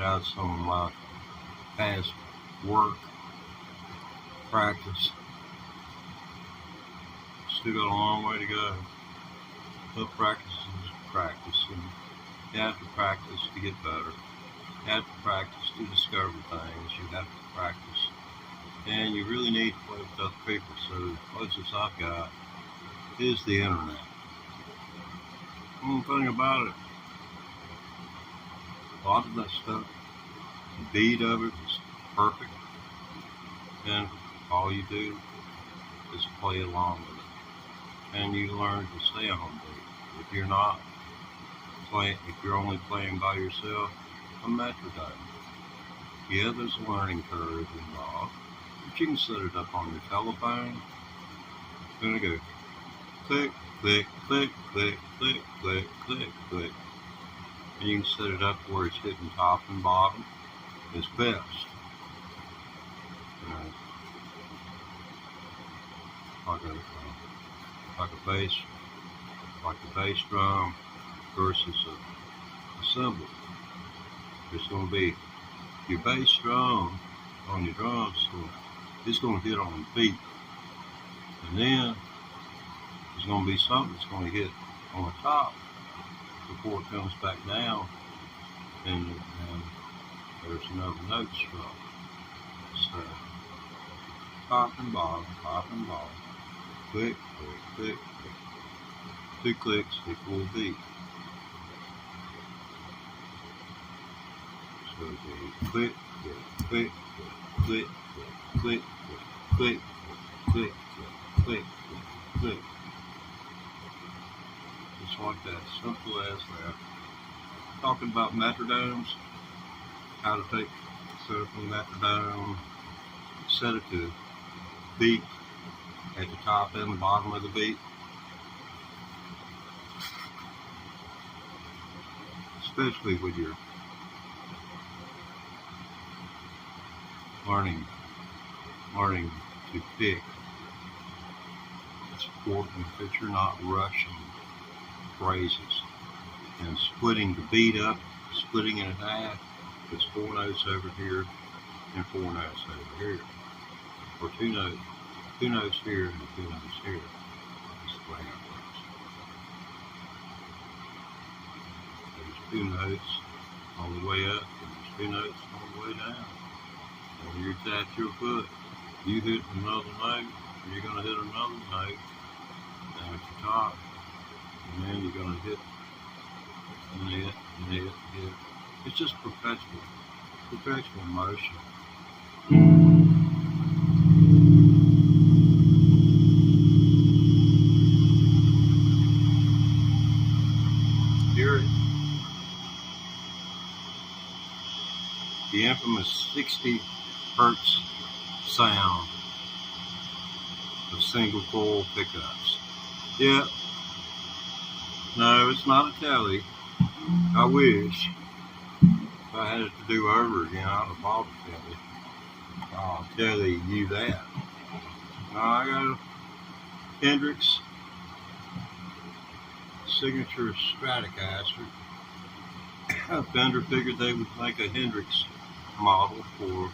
out some of my past work practice. Still got a long way to go. But practice is practice, and you have to practice to get better. You have to practice to discover things. You have to practice, and you really need to play with other people. So the closest I've got is the internet. One thing about it, a lot of that stuff, the beat of it is perfect, and all you do is play along with it, and you learn to stay on beat. If you're not playing, if you're only playing by yourself, a metronome. Yeah, there's a learning curve involved, but you can set it up on your telephone. It's gonna go click, click, click, click, click, click, click, click. And you can set it up where it's hitting top and bottom. It's best. You know, like a bass drum versus a cymbal. It's going to be your bass drum on your drums. So it's going to hit on the beat, and then there's going to be something that's going to hit on the top before it comes back down, and there's another note struck. So top and bottom, click, click, click, click. 2 clicks equal a beat. So the click, click, click, click, click, click, click, click, click, click. Just like that, simple as that. Talking about metronomes, how to set up a metronome, set it to beat at the top and the bottom of the beat. Especially when you're learning to pick. It's important that you're not rushing phrases and splitting the beat up, splitting it in half. It's 4 notes over here and 4 notes over here, or 2 notes here and 2 notes here. That's the way it works. There's 2 notes on the way up, and there's 2 notes on the way down. When you tap your foot, you hit another note, and you're going to hit another note down at the top, and then you're going to hit and hit and hit and hit. It's just perpetual motion. Hear it. The infamous 60 hertz sound of single coil pickups. Yeah. No, it's not a telly. I wish. If I had it to do over again, I'd have bought a telly. I'll tell you that. Now I got a Hendrix Signature Stratocaster. Fender figured they would make a Hendrix model for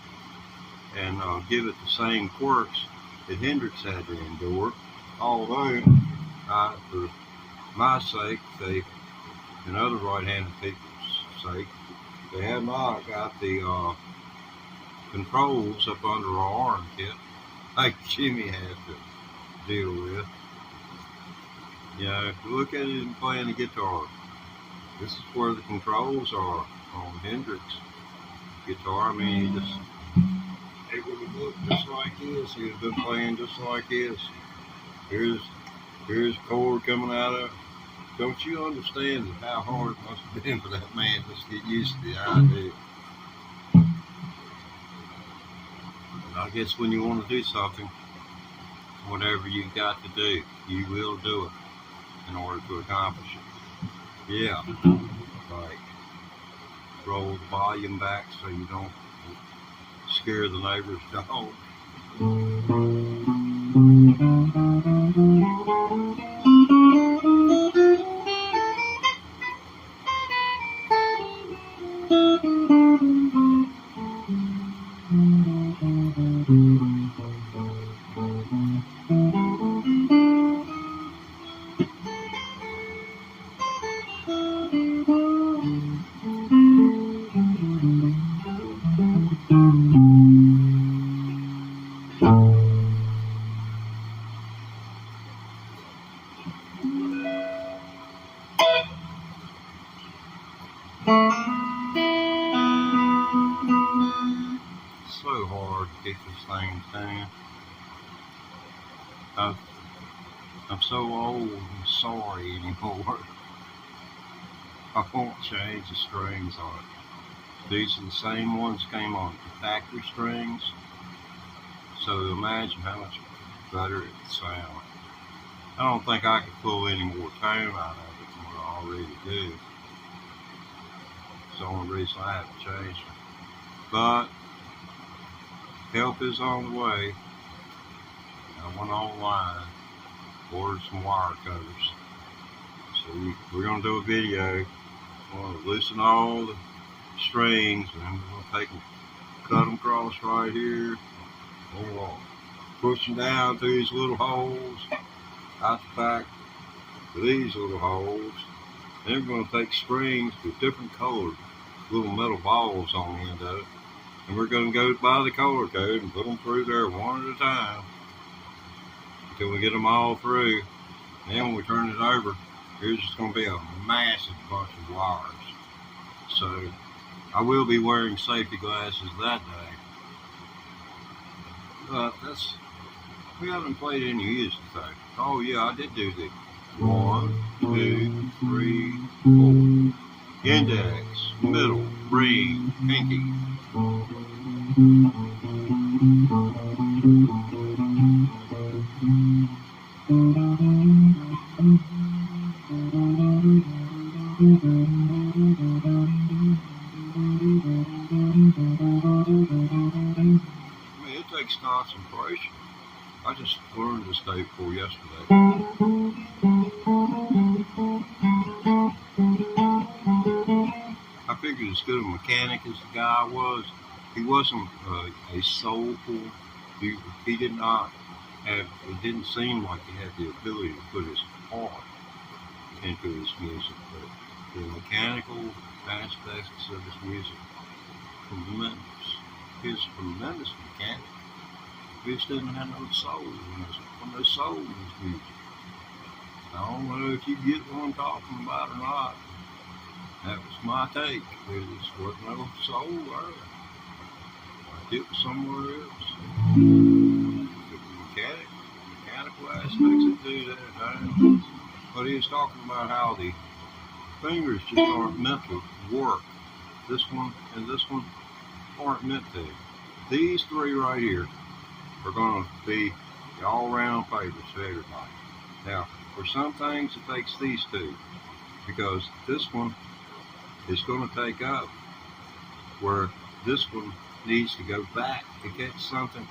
and give it the same quirks that Hendrix had to endure. Although, for my sake, and other right-handed people's sake, they have not got the controls up under our armpit like Jimmy had to deal with. You know, if you look at it in playing the guitar, this is where the controls are on Hendrix guitar. I mean, it would have looked just like this. He would have been playing just like this. Here's chord coming out of it. Don't you understand how hard it must have been for that man just to get used to the idea? And I guess when you want to do something, whatever you've got to do, you will do it in order to accomplish it. Yeah, like roll the volume back so you don't scare the neighbor's dog. So hard to get these things down. I, I'm so old and sorry anymore. I won't change the strings on it. These are the same ones came on the factory strings. So imagine how much better it would sound. I don't think I could pull any more tone out of it than what I already do. It's the only reason I haven't changed it. But help is on the way. I went online, ordered some wire cutters. So we're going to do a video. We're going to loosen all the strings and then we're going to take them, cut them across right here. We'll push them down through these little holes out the back to these little holes. Then we're going to take strings with different colored little metal balls on the end of it. And we're going to go by the color code and put them through there one at a time until we get them all through. And then when we turn it over, there's just going to be a massive bunch of wires. So I will be wearing safety glasses that day. But we haven't played any music today. Oh yeah, I did do the 1, 2, 3, 4. Index, middle, ring, pinky. It takes concentration. I just learned this day before yesterday. I figured as good a mechanic as the guy was, he wasn't a soulful. He did not have. It didn't seem like he had the ability to put his heart into his music, but the mechanical aspects of his music, tremendous. He was a tremendous mechanic. He just didn't have no soul no soul in his music. I don't know if you get what I'm talking about or not. That was my take. There just wasn't no soul there. Like it was somewhere else. The mechanical aspects that do that. But he was talking about how the fingers just aren't meant to work. This one and this one aren't meant to. These three right here are going to be the all-round favorites for everybody. Now, for some things, it takes these two, because this one is going to take up where this one needs to go back to catch something.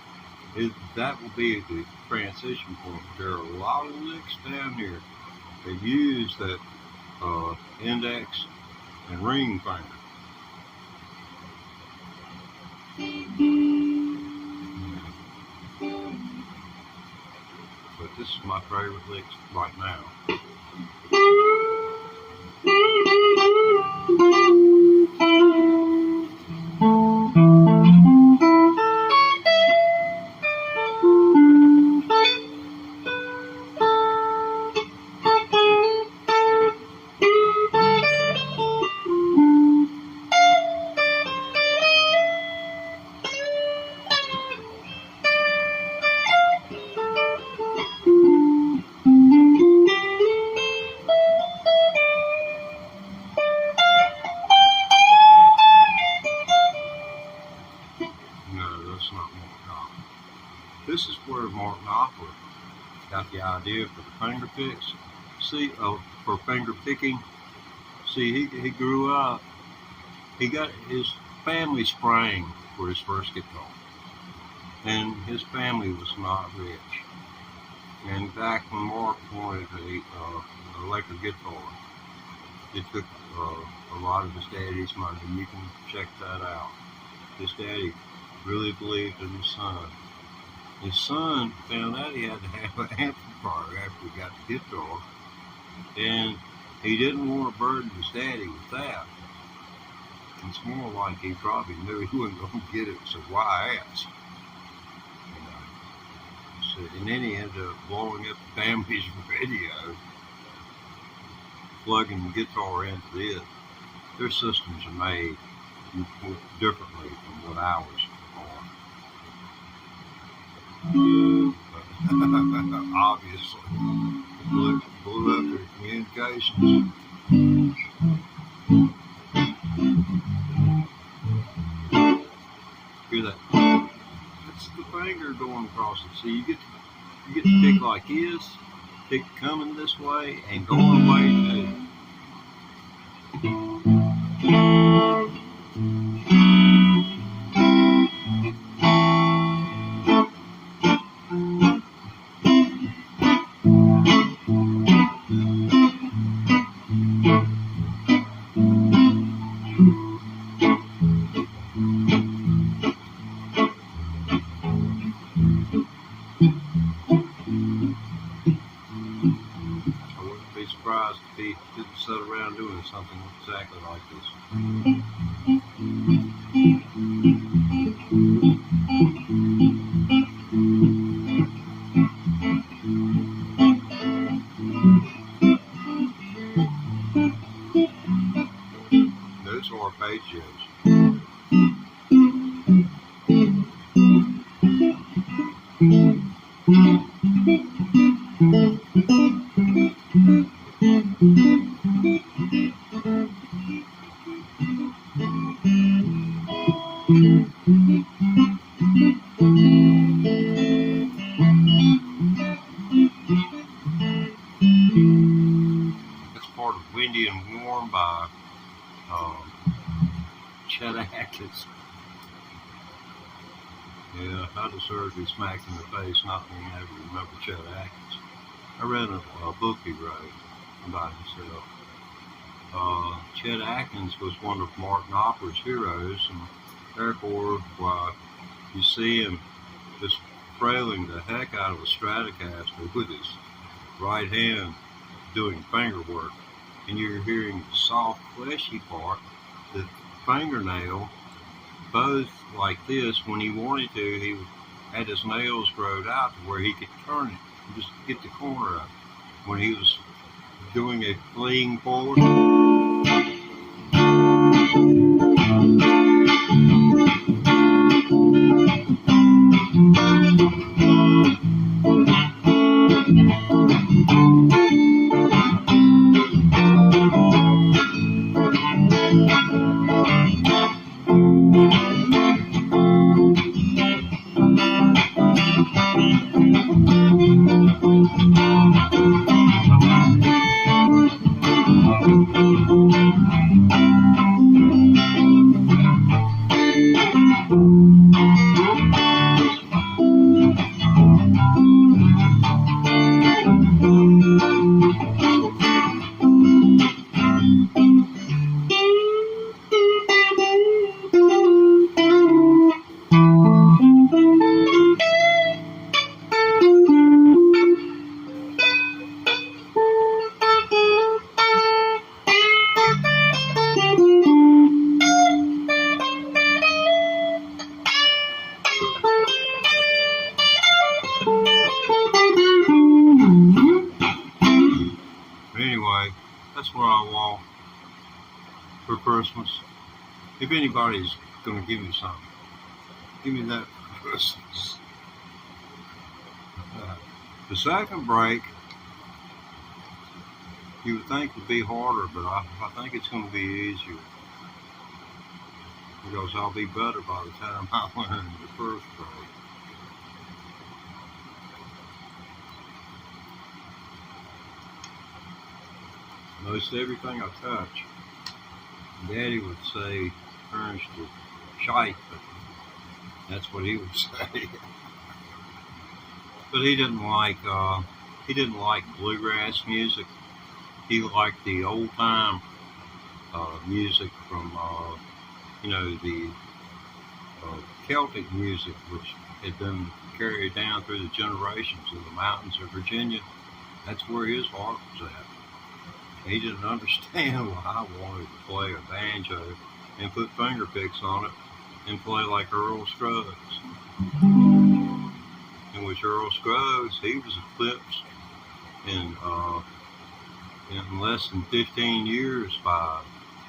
That will be the transition point. There are a lot of licks down here that use that index and ring finger. But this is my favorite licks right now. No, that's not Mark Knopfler. This is where Mark Knopfler got the idea for the finger picks. See, for finger picking. See, he grew up. He got his family sprang for his first guitar, and his family was not rich. And back when Mark wanted an electric guitar, it took a lot of his daddy's money. You can check that out. His daddy really believed in his son. His son found out he had to have an amplifier after he got the guitar, and he didn't want to burden his daddy with that. It's more like he probably knew he wasn't going to get it, so why ask? You know. So, and then he ended up blowing up the family's radio, plugging the guitar into it. Their systems are made differently from what ours are. Obviously, blew up their communications. Hear that? That's the finger going across it. See, you get to pick like this, pick coming this way, and going away too. Surprised if he didn't sit around doing something exactly like this. Those are arpeggios. It's part of Windy and Warm by Chet Atkins. Yeah, I deserve to be smacked in the face not being able to remember Chet Atkins. I read a book he wrote about himself. Chet Atkins was one of Mark Knopfler's heroes, and therefore, you see him just trailing the heck out of a Stratocaster with his right hand doing finger work, and you're hearing the soft, fleshy part, the fingernail, both like this. When he wanted to, he had his nails growed out to where he could turn it and just get the corner of it. When he was doing a fleeing forward, anyway, that's what I want for Christmas. If anybody's going to give me something, give me that for Christmas. The second break, you would think would be harder, but I think it's going to be easier. Because I'll be better by the time I learn the first break. Most everything I touch, Daddy would say turns to shite, but that's what he would say. But he didn't like bluegrass music. He liked the old time music from the Celtic music, which had been carried down through the generations in the mountains of Virginia. That's where his heart was at. He didn't understand why I wanted to play a banjo and put finger picks on it and play like Earl Scruggs. In which Earl Scruggs, he was eclipsed in less than 15 years by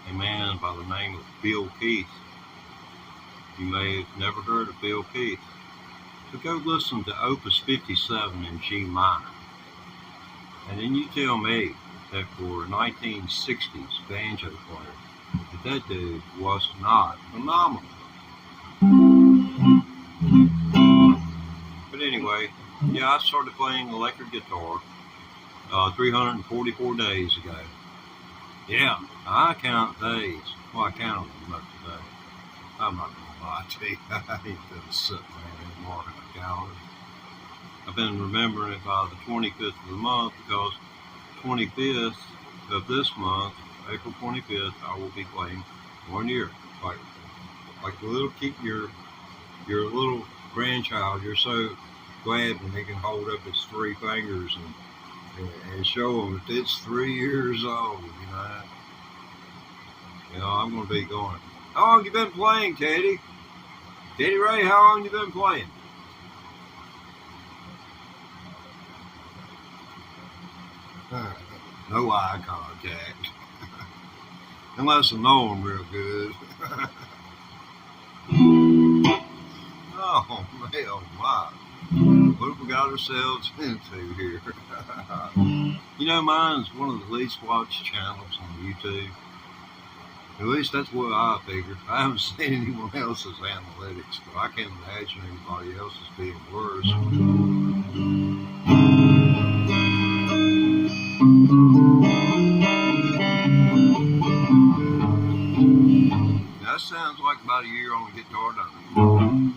a man by the name of Bill Keith. You may have never heard of Bill Keith. So go listen to Opus 57 in G minor. And then you tell me that for a 1960s banjo player, that dude was not phenomenal. But anyway, yeah, I started playing electric guitar 344 days ago. Yeah, I count days. Well, I count them up today. I'm not going to lie to you. I ain't been sitting there anymore in a calendar. I've been remembering it by the 25th of the month because 25th of this month, April 25th, I will be playing 1 year. Like the little kid, your little grandchild, you're so glad when he can hold up his three fingers and show him that it's 3 years old, you know. You know, I'm going to be going, how long you been playing, Teddy? Teddy Ray, how long you been playing? No eye contact. Unless I know him real good. Oh, hell my. What have we got ourselves into here? You know, mine's one of the least watched channels on YouTube. At least that's what I figured. I haven't seen anyone else's analytics, but I can't imagine anybody else's being worse. That sounds like about a year on the guitar, doesn't it?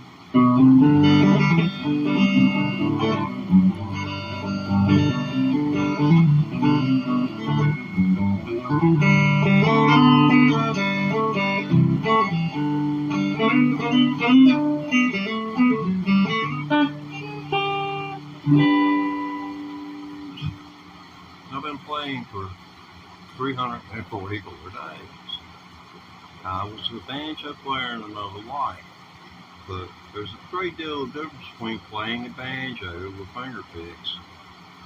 I've been playing for 344 days. I was a banjo player in another life, but there's a great deal of difference between playing a banjo with finger picks.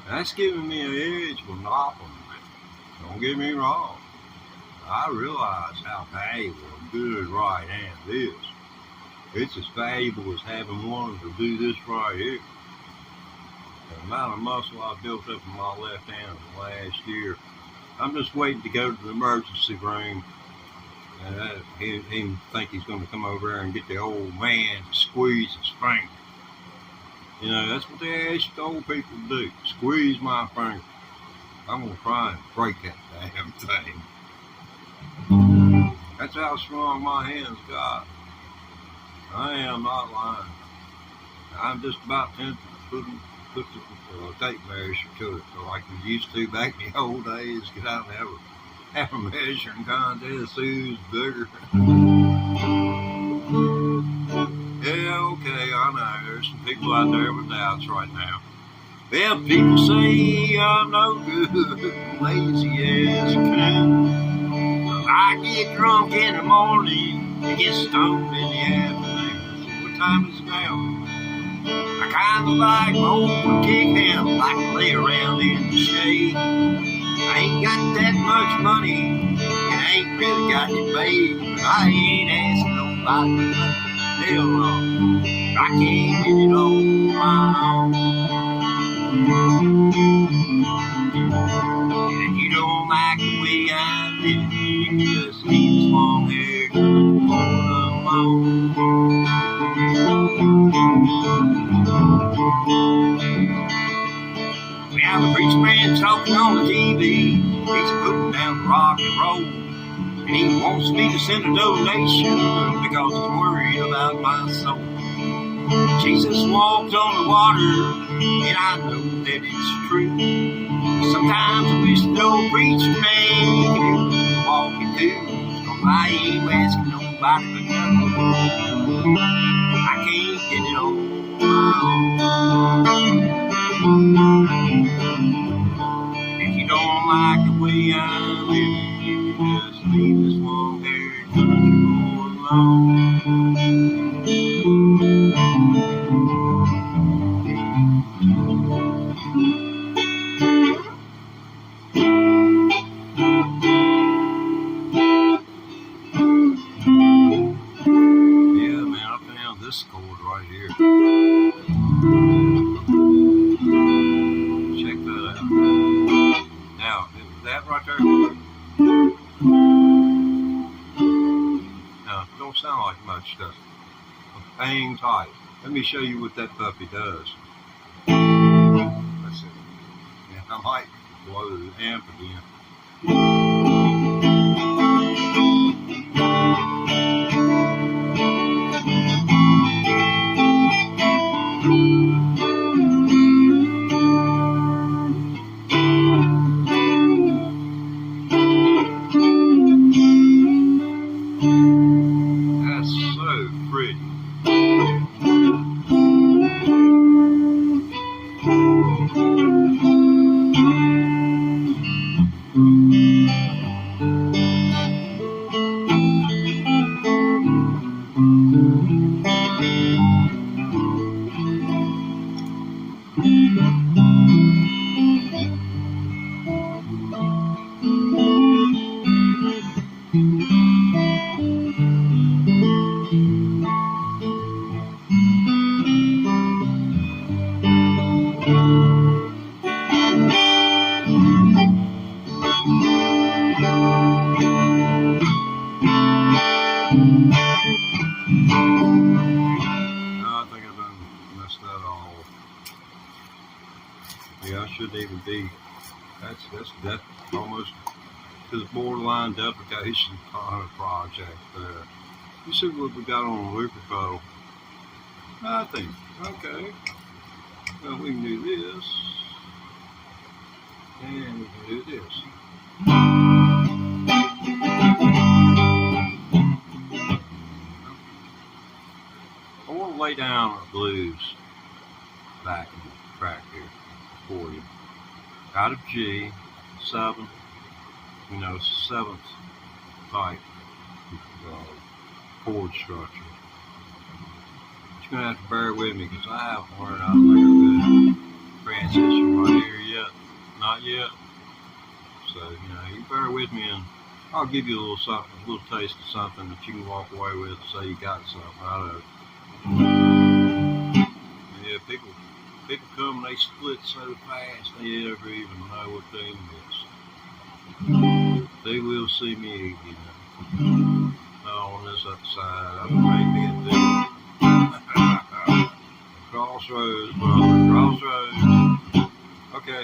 That's giving me an edge with Monopoly. Don't get me wrong. I realize how valuable a good right hand is. It's as valuable as having one to do this right here. The amount of muscle I built up in my left hand in the last year. I'm just waiting to go to the emergency room. And he think he's going to come over there and get the old man to squeeze his finger. You know, that's what they ask the old people to do. Squeeze my finger. I'm going to try and break that damn thing. That's how strong my hands got. I am not lying. I'm just about tempted to put the tape measure to it, so like we used to back in the old days, get out and have a measuring contest, who's bigger. Yeah, okay, I know. There's some people out there with doubts right now. Well, people say I'm no good, lazy as a coon. I get drunk in the morning and get stoned in the afternoon. What time is it now? I kinda like my old kick hand, like to lay around in the shade. I ain't got that much money, and I ain't really got it made. But I ain't asking nobody for nothing. Hell no, I can't get it on my own. And if you don't like the way I'm living, you can just keep this long hair on the moon. We have a preacher man talking on the TV. He's putting down rock and roll. And he wants me to send a donation because he's worried about my soul. Jesus walked on the water, and I know that it's true. Sometimes I wish the old preacher man could do walking too. So I ain't asking nobody for nothing. I can't get it on my own. If you don't like the way I'm living, you just leave this one hairy country boy alone. Yeah, man, I found this chord right here. Check that out. Now, that right there. Now, don't sound like much, does it? Hang tight. Let me show you what that puppy does. Let's see. Yeah, I might blow the amp again. That's so pretty. I think I've done messed that all. Yeah, I shouldn't even be. That's almost to the borderline duplication kind of project there. You see what we got on the looper pedal? Nothing. Okay. Well, we can do this. And we can do this. I want to lay down a blues backing track here for you. Out of G, 7, seventh type chord structure. But you're going to have to bear with me because I haven't learned how to make a good transition right here yet. Not yet. So, you bear with me and I'll give you a little something, a little taste of something that you can walk away with and say you got something out of it. Yeah, people come and they split so fast they never even know what they miss. They will see me again. On this other side, I may be a bit. Crossroads, brother, crossroads. Okay.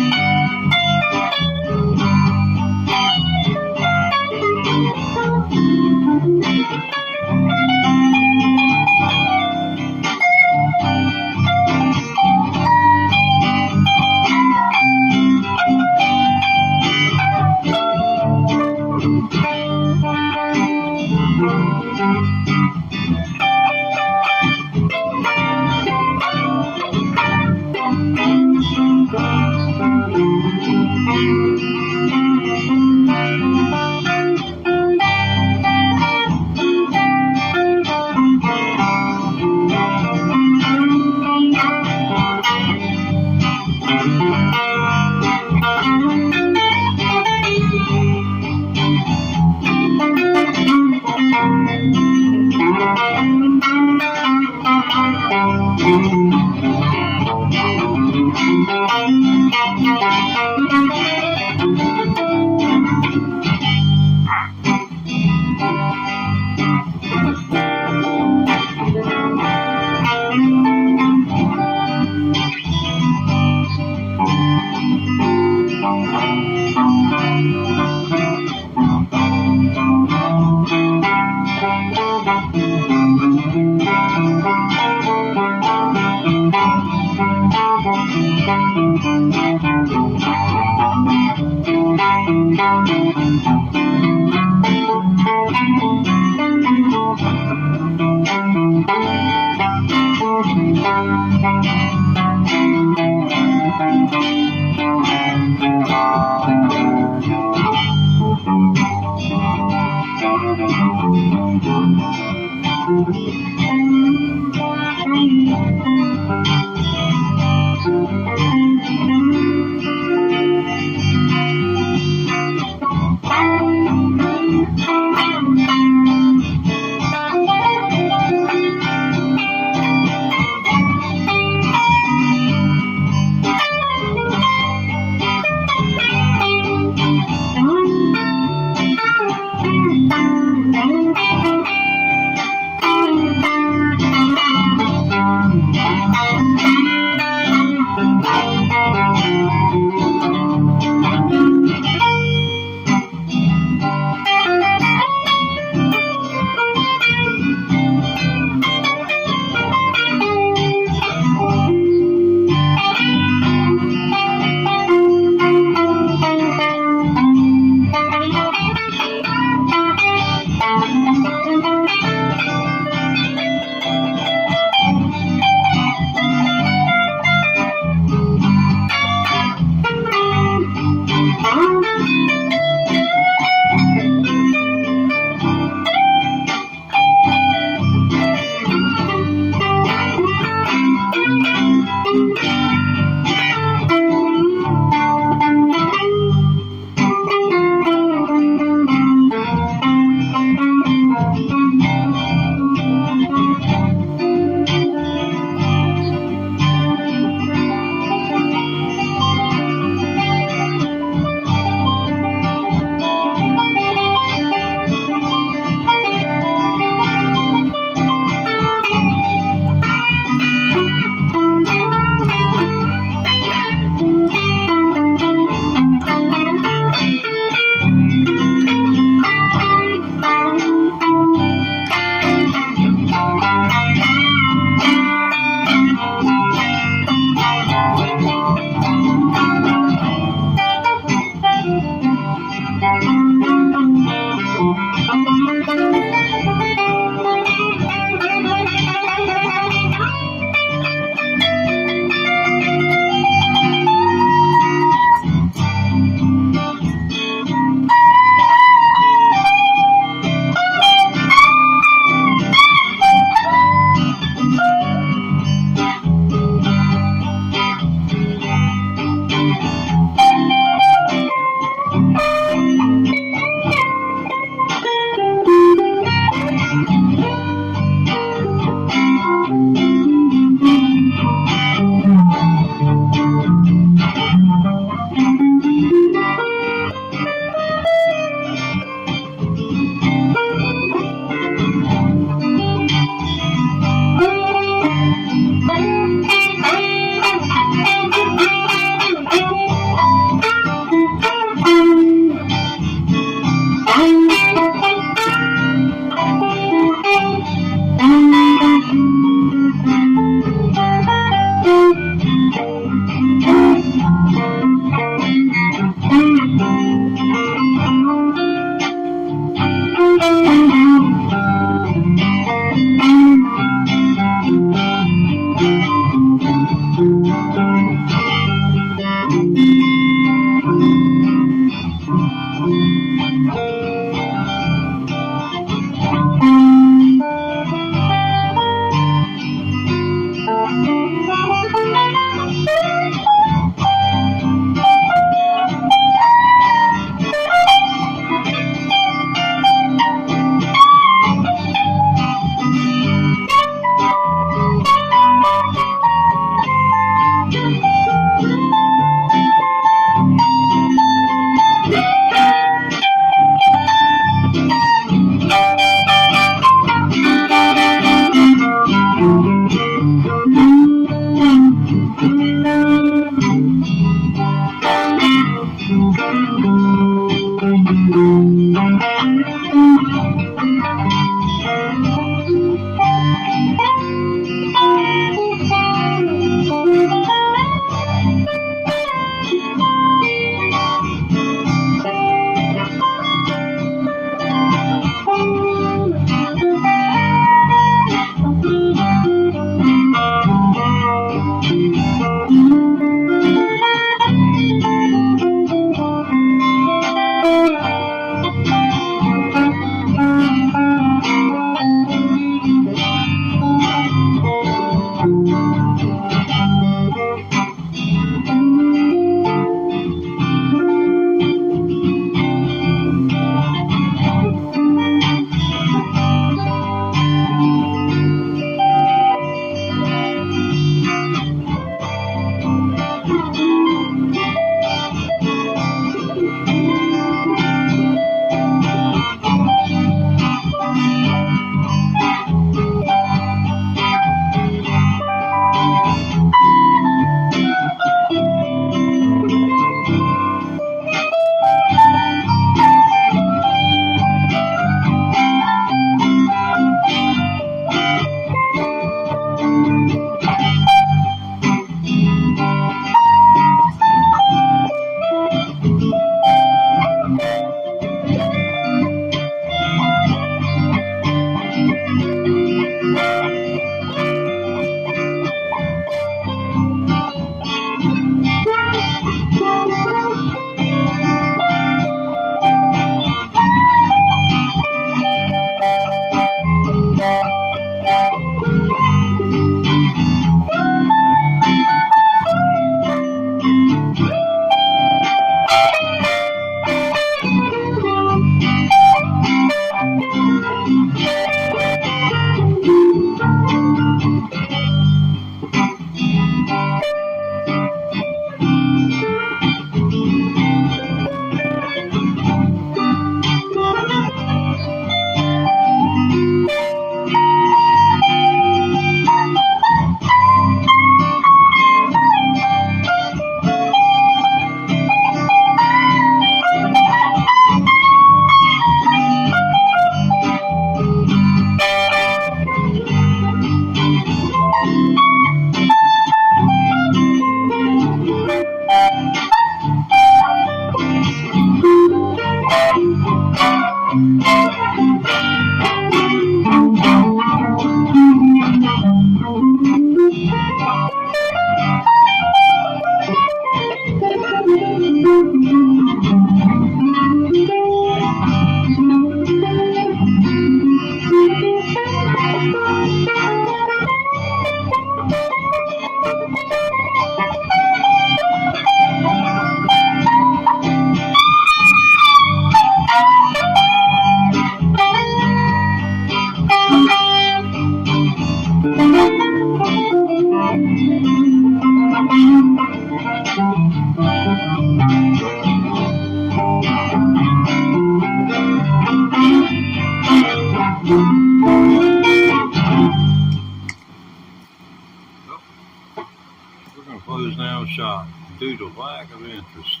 we're going to close down shop due to lack of interest.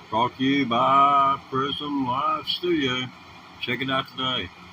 Brought to you by Prism Live Studio. Check it out today.